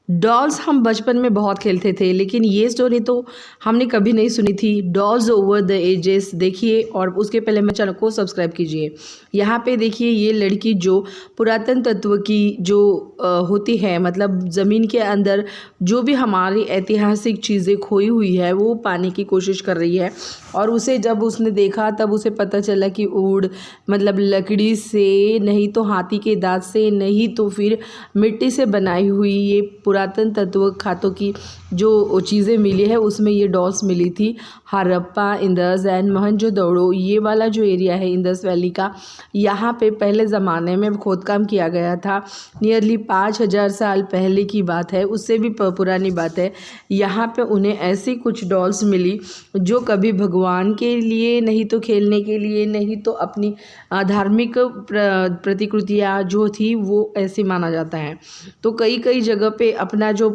Dolls हम बचपन में बहुत खेलते थे, लेकिन ये स्टोरी तो हमने कभी नहीं सुनी थी। डॉल्स ओवर द एजेस देखिए, और उसके पहले मेरे चैनल को सब्सक्राइब कीजिए। यहाँ पे देखिए ये लड़की जो पुरातन तत्व की जो होती है, मतलब ज़मीन के अंदर जो भी हमारी ऐतिहासिक चीज़ें खोई हुई है वो पाने की कोशिश कर रही है। और उसे जब उसने देखा तब उसे पता चला कि ऊड मतलब लकड़ी से, नहीं तो हाथी के दांत से, नहीं तो फिर मिट्टी से बनाई हुई ये पुरातन तत्व खातों की जो चीज़ें मिली है उसमें ये डॉल्स मिली थी। हड़प्पा, इंदस एंड मोहनजोदड़ो, ये वाला जो एरिया है इंदस वैली का, यहाँ पे पहले ज़माने में खोदकाम किया गया था। नियरली 5000 साल पहले की बात है, उससे भी पुरानी बात है। यहाँ पे उन्हें ऐसी कुछ डॉल्स मिली जो कभी भगवान के लिए, नहीं तो खेलने के लिए, नहीं तो अपनी धार्मिक प्रतिकृतियाँ जो थी वो ऐसे माना जाता है। तो कई कई जगह पे अपना जो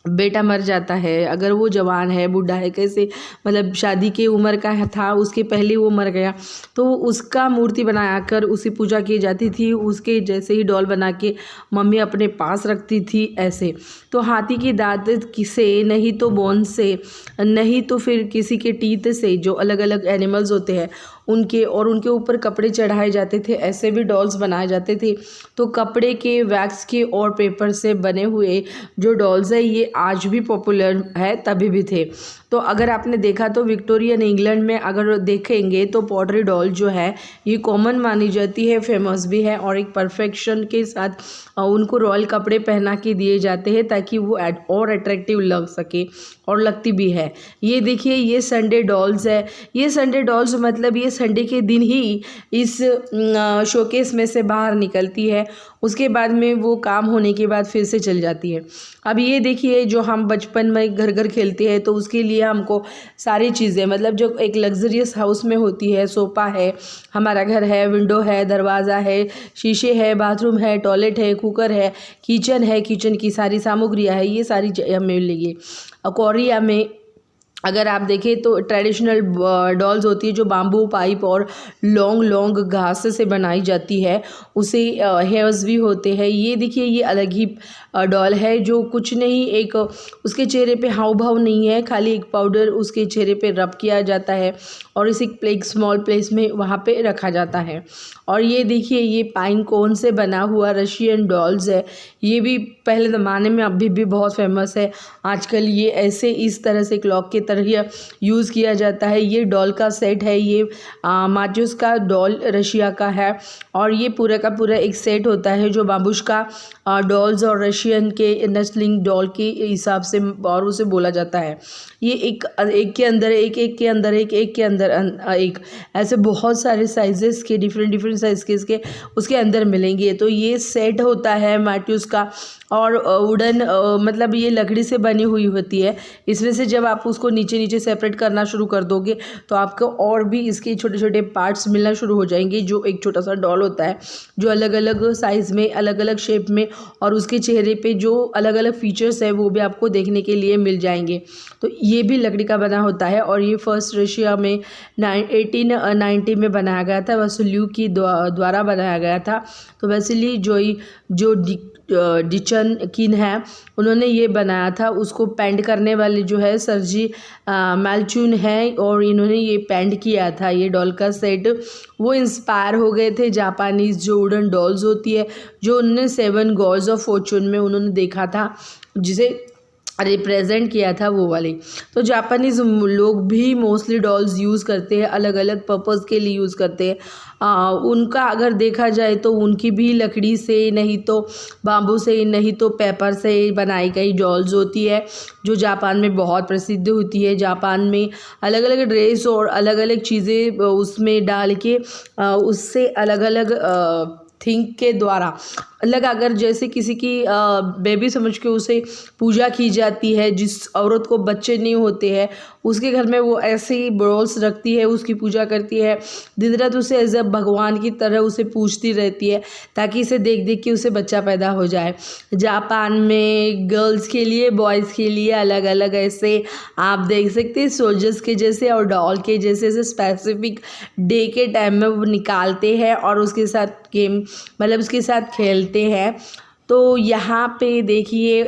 बेटा मर जाता है, अगर वो जवान है, बूढ़ा है, कैसे मतलब शादी की उम्र का था, उसके पहले वो मर गया, तो उसका मूर्ति बनाकर उसकी पूजा की जाती थी। उसके जैसे ही डॉल बना के मम्मी अपने पास रखती थी ऐसे। तो हाथी की दांत से, नहीं तो बोन से, नहीं तो फिर किसी के टीथ से, जो अलग अलग एनिमल्स होते हैं उनके, और उनके ऊपर कपड़े चढ़ाए जाते थे, ऐसे भी डॉल्स बनाए जाते थे। तो कपड़े के, वैक्स के और पेपर से बने हुए जो डॉल्स है ये आज भी पॉपुलर है, तभी भी थे। तो अगर आपने देखा तो विक्टोरियन इंग्लैंड में अगर देखेंगे तो पॉटरी डॉल जो है ये कॉमन मानी जाती है, फेमस भी है, और एक परफेक्शन के साथ उनको रॉयल कपड़े पहना के दिए जाते हैं ताकि वो और अट्रैक्टिव लग सके, और लगती भी है। ये देखिए ये संडे डॉल्स है। ये संडे डॉल्स मतलब ये संडे के दिन ही इस शोकेस में से बाहर निकलती है, उसके बाद में वो काम होने के बाद फिर से चल जाती है। अब ये देखिए जो हम बचपन में घर घर खेलते हैं तो उसके लिए हमको सारी चीज़ें, मतलब जो एक लग्जरियस हाउस में होती है, सोफ़ा है, हमारा घर है, विंडो है, दरवाज़ा है, शीशे है, बाथरूम है, टॉयलेट है, कुकर है, किचन है, किचन की सारी सामग्रियाँ है, ये सारी हमें मिलेगी। कोरिया में अगर आप देखें तो ट्रेडिशनल डॉल्स होती है जो बाम्बू पाइप और लॉन्ग लॉन्ग घास से बनाई जाती है, उसे हेयर्स भी होते हैं। ये देखिए ये अलग ही डॉल है जो कुछ नहीं, एक उसके चेहरे पे हाव भाव नहीं है, खाली एक पाउडर उसके चेहरे पे रब किया जाता है और इसे एक स्मॉल प्लेस में वहाँ पे रखा जाता है। और ये देखिए ये पाइन कोन से बना हुआ रशियन डॉल्स है, ये भी पहले ज़माने में अभी भी बहुत फेमस है। आजकल ये ऐसे इस तरह से क्लॉक के तरह यूज़ किया जाता है। ये डॉल का सेट है, ये माचुस का डॉल रशिया का है, और ये पूरा का पूरा एक सेट होता है जो बाबुश्का डॉल्स और रशियन के नस्लिंग डॉल के हिसाब से और उसे बोला जाता है। ये एक के अंदर एक, एक के अंदर एक के अंदर एक, ऐसे बहुत सारे साइजेस के डिफरेंट साइज के इसके उसके अंदर मिलेंगे। तो ये सेट होता है मैट्यूस का, और वुडन मतलब ये लकड़ी से बनी हुई होती है। इसमें से जब आप उसको नीचे नीचे सेपरेट करना शुरू कर दोगे तो आपको और भी इसके छोटे छोटे पार्ट्स मिलना शुरू हो जाएंगे, जो एक छोटा सा डॉल होता है जो अलग अलग साइज़ में, अलग अलग शेप में, और उसके चेहरे पे जो अलग अलग फीचर्स है वो भी आपको देखने के लिए मिल जाएंगे। तो ये भी लकड़ी का बना होता है, और ये फर्स्ट रशिया में 1890 में बनाया गया था, वसुल्यू की द्वारा बनाया गया था। तो वैसिली जो डिचन किन है उन्होंने ये बनाया था, उसको पेंट करने वाले जो है सर्जी मैल्चून है, और इन्होंने ये पेंट किया था ये डॉल का सेट। वो इंस्पायर हो गए थे जापानीज़ जो वुडन डॉल्स होती है, जो उन्होंने 7 गॉड्स ऑफ फॉर्चून में उन्होंने देखा था, जिसे रिप्रेजेंट किया था वो वाले। तो जापानीज़ लोग भी मोस्टली डॉल्स यूज़ करते हैं, अलग अलग पर्पज़ के लिए यूज़ करते हैं। उनका अगर देखा जाए तो उनकी भी लकड़ी से, नहीं तो बाम्बू से, नहीं तो पेपर से बनाई गई डॉल्स होती है, जो जापान में बहुत प्रसिद्ध होती है। जापान में अलग अलग ड्रेस और अलग अलग चीज़ें उसमें डाल के उससे अलग अलग थिंक के द्वारा अलग, अगर जैसे किसी की बेबी समझ के उसे पूजा की जाती है, जिस औरत को बच्चे नहीं होते हैं उसके घर में वो ऐसे ही डॉल्स रखती है, उसकी पूजा करती है, दिन रात उसे एज अ भगवान की तरह उसे पूजती रहती है ताकि इसे देख देख के उसे बच्चा पैदा हो जाए। जापान में गर्ल्स के लिए, बॉयज़ के लिए अलग अलग ऐसे आप देख सकते हैं सोल्जर्स के जैसे और डॉल के जैसे ऐसे स्पेसिफिक डे के टाइम में वो निकालते हैं और उसके साथ गेम मतलब उसके साथ खेलते हैं। तो तो यहाँ पे देखिए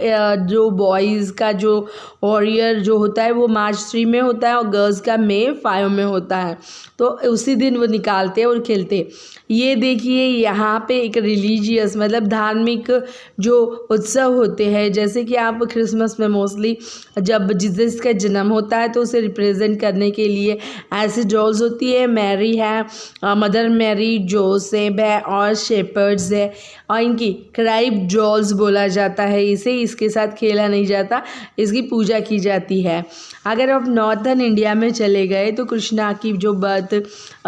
जो बॉयज़ का जो वॉरियर जो होता है वो मार्च 3 में होता है और गर्ल्स का मई 5 में होता है। तो उसी दिन वो निकालते हैं और खेलते हैं। ये देखिए यहाँ पे एक रिलीजियस मतलब धार्मिक जो उत्सव होते हैं, जैसे कि आप क्रिसमस में मोस्टली जब जीसस का जन्म होता है तो उसे रिप्रेजेंट करने के लिए ऐसी डॉल्स होती है। मैरी है, मदर मैरी, जोसेफ है और शेपर्ड्स है और इनकी क्राइब डॉल्स बोला जाता है इसे। इसके साथ खेला नहीं जाता, इसकी पूजा की जाती है। अगर आप नॉर्थन इंडिया में चले गए तो कृष्णा की जो बर्थ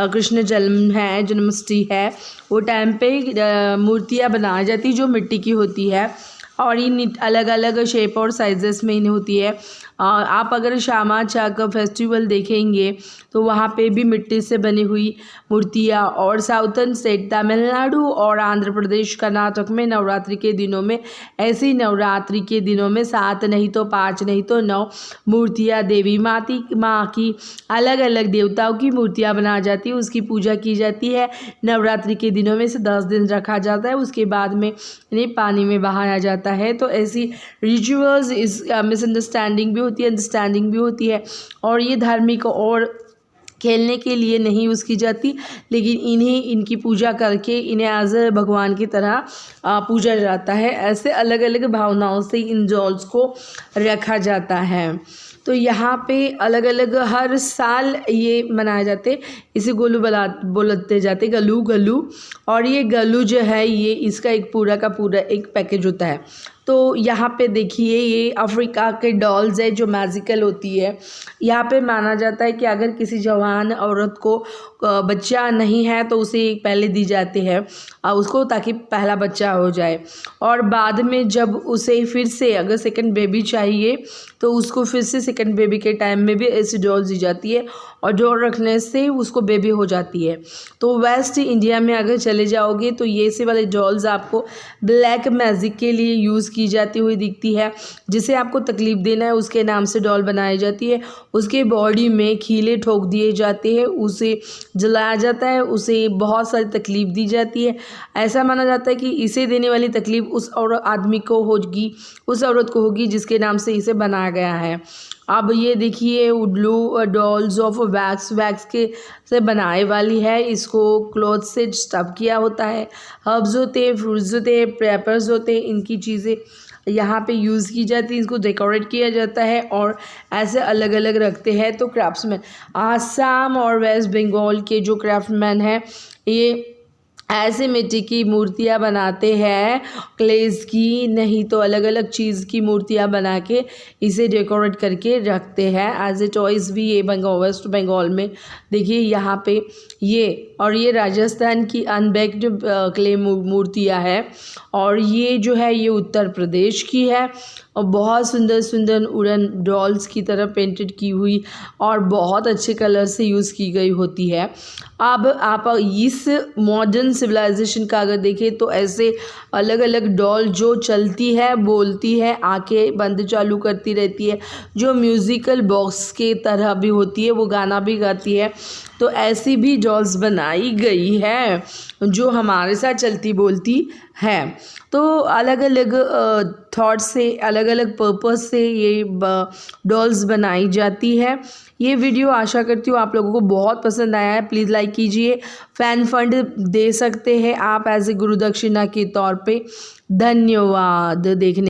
कृष्ण जन्म है, जन्माष्टमी है, वो टाइम पे मूर्तियाँ बनाई जाती जो मिट्टी की होती है और ये अलग अलग शेप और साइजेस में इन्हें होती है। आप अगर श्यामा चाक का फेस्टिवल देखेंगे तो वहाँ पे भी मिट्टी से बनी हुई मूर्तियाँ, और साउथर्न स्टेट तमिलनाडु और आंध्र प्रदेश कर्नाटक में नवरात्रि के दिनों में ऐसी नवरात्रि के दिनों में 7 नहीं तो 5 नहीं तो 9 मूर्तियाँ देवी माँ की अलग अलग देवताओं की मूर्तियाँ बनाई जाती है, उसकी पूजा की जाती है। नवरात्रि के दिनों में से 10 दिन रखा जाता है, उसके बाद में इन्हें पानी में बहाया जाता है। तो ऐसी रिचुअल्स इस मिसअंडरस्टैंडिंग भी होती है, अंडरस्टैंडिंग भी होती है और ये धार्मिक और खेलने के लिए नहीं यूज़ की जाती, लेकिन इन्हें इनकी पूजा करके इन्हें एज ए भगवान की तरह पूजा जाता है। ऐसे अलग अलग भावनाओं से इन डॉल्स को रखा जाता है। तो यहाँ पे अलग अलग हर साल ये मनाए जाते, इसे गोलू बोलते जाते गलू गलू। और ये गलू जो है ये इसका एक पूरा का पूरा एक पैकेज होता है। तो यहाँ पे देखिए ये अफ्रीका के डॉल्स है जो मैजिकल होती है। यहाँ पे माना जाता है कि अगर किसी जवान औरत को बच्चा नहीं है तो उसे पहले दी जाती है उसको, ताकि पहला बच्चा हो जाए, और बाद में जब उसे फिर से अगर सेकंड बेबी चाहिए तो उसको फिर से सेकंड बेबी के टाइम में भी ऐसी डॉल्स दी जाती है और डॉल रखने से उसको बेबी हो जाती है। तो वेस्ट इंडिया में अगर चले जाओगे तो ये से वाले डॉल्स आपको ब्लैक मैजिक के लिए यूज़ की जाती हुई दिखती है। जिसे आपको तकलीफ़ देना है उसके नाम से डॉल बनाई जाती है, उसके बॉडी में खीले ठोक दिए जाते हैं, उसे जलाया जाता है, उसे बहुत सारी तकलीफ़ दी जाती है। ऐसा माना जाता है कि इसे देने वाली तकलीफ़ उस और आदमी को होगी, उस औरत को होगी जिसके नाम से इसे बनाया गया है। अब ये देखिए ब्लू डॉल्स ऑफ वैक्स के से बनाए वाली है। इसको क्लॉथ से स्टफ किया होता है। हर्ब्स होते हैं, फ्रूट्स होते हैं, पेपर्स होते हैं, इनकी चीज़ें यहाँ पे यूज़ की जाती है, इसको डेकोरेट किया जाता है और ऐसे अलग अलग रखते हैं। तो क्राफ्ट्समैन आसाम और वेस्ट बंगाल के जो क्राफ्टमैन हैं ये ऐसे मिट्टी की मूर्तियाँ बनाते हैं, क्लेस की नहीं तो अलग अलग चीज़ की मूर्तियाँ बना के इसे डेकोरेट करके रखते हैं एज ए टॉयज़ भी। ये वेस्ट बंगाल में देखिए यहाँ पे ये, और ये राजस्थान की अनबेक्ड क्ले मूर्तियाँ है, और ये जो है ये उत्तर प्रदेश की है और बहुत सुंदर सुंदर उड़न डॉल्स की तरह पेंटेड की हुई और बहुत अच्छे कलर से यूज़ की गई होती है। अब आप इस मॉडर्न सिविलाइजेशन का अगर देखें तो ऐसे अलग अलग डॉल जो चलती है, बोलती है, आंखें बंद चालू करती रहती है, जो म्यूज़िकल बॉक्स के तरह भी होती है, वो गाना भी गाती है, तो ऐसी भी डॉल्स बनाई गई है जो हमारे साथ चलती बोलती है। तो अलग अलग थॉट से, अलग अलग पर्पस से ये डॉल्स बनाई जाती है। ये वीडियो आशा करती हूँ आप लोगों को बहुत पसंद आया है। प्लीज़ लाइक कीजिए। फैन फंड दे सकते हैं आप एज ए गुरु दक्षिणा के तौर पे। धन्यवाद देखने